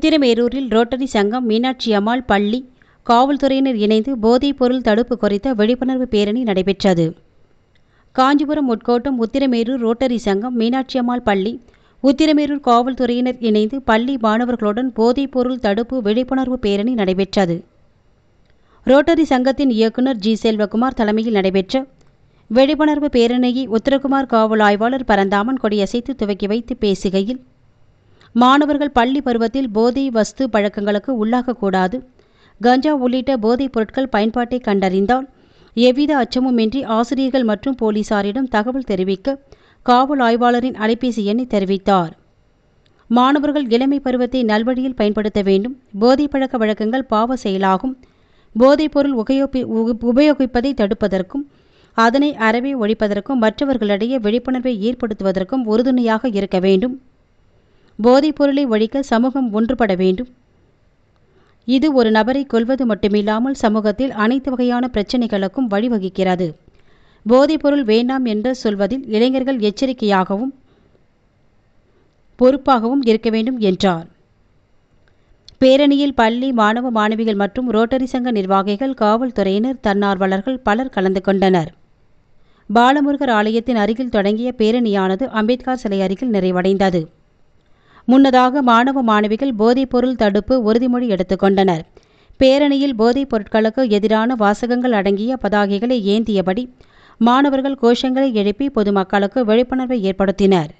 உத்திரமேரூரில் rotary சங்கம், மீனாட்சி அம்மாள் பள்ளி, காவல்துறையினர் இணைந்து போதைப் பொருள் தடுப்பு குறித்த விழிப்புணர்வு பேரணி நடைபெற்றது. காஞ்சிபுரம் உட்கோட்டம் உத்திரமேரூர் ரோட்டரி சங்கம், மீனாட்சி அம்மாள் பள்ளி, உத்திரமேரூர் காவல்துறையினர் இணைந்து பள்ளி மாணவர்களுடன் போதைப் பொருள் தடுப்பு விழிப்புணர்வு பேரணி நடைபெற்றது. ரோட்டரி சங்கத்தின் இயக்குநர் ஜி. செல்வகுமார் தலைமையில் நடைபெற்ற விழிப்புணர்வு பேரணியை உத்தரகுமார் காவல் ஆய்வாளர் பரந்தாமன் கொடியசைத்து துவக்கி வைத்து பேசுகையில், மாணவர்கள் பள்ளி பருவத்தில் போதை வஸ்து பழக்கங்களுக்கு உள்ளாகக்கூடாது. கஞ்சா உள்ளிட்ட போதைப் பொருட்கள் பயன்பாட்டை கண்டறிந்தால் எவ்வித அச்சமுமின்றி ஆசிரியர்கள் மற்றும் போலீசாரிடம் தகவல் தெரிவிக்க காவல் ஆய்வாளரின் அலைபேசி எண்ணை தெரிவித்தார். மாணவர்கள் இளமை பருவத்தை நல்வழியில் பயன்படுத்த வேண்டும். போதைப் பழக்க வழக்கங்கள் பாவ செயலாகும். போதைப் பொருள் உபயோகிப்பதை தடுப்பதற்கும் அதனை அறவே ஒழிப்பதற்கும் மற்றவர்களிடையே விழிப்புணர்வை ஏற்படுத்துவதற்கும் உறுதுணையாக இருக்க வேண்டும். போதைப் பொருளை ஒழிக்க சமூகம் ஒன்றுபட வேண்டும். இது ஒரு நபரை கொல்வது மட்டுமில்லாமல் சமூகத்தில் அனைத்து வகையான பிரச்சினைகளுக்கும் வழிவகுக்கிறது. போதைப் பொருள் வேண்டாம் என்று சொல்வதில் இளைஞர்கள் எச்சரிக்கையாகவும் பொறுப்பாகவும் இருக்க வேண்டும் என்றார். பேரணியில் பள்ளி மாணவ மாணவிகள் மற்றும் ரோட்டரி சங்க நிர்வாகிகள், காவல்துறையினர், தன்னார்வலர்கள் பலர் கலந்து கொண்டனர். பாலமுருகர் ஆலயத்தின் அருகில் தொடங்கிய பேரணியானது அம்பேத்கர் சிலை அருகில் நிறைவடைந்தது. முன்னதாக மாணவ மாணவிகள் போதைப் பொருள் தடுப்பு உறுதிமொழி எடுத்துக்கொண்டனர். பேரணியில் போதைப் பொருட்களுக்கு எதிரான வாசகங்கள் அடங்கிய பதாகைகளை ஏந்தியபடி மாணவர்கள் கோஷங்களை எழுப்பி பொதுமக்களுக்கு விழிப்புணர்வை ஏற்படுத்தினர்.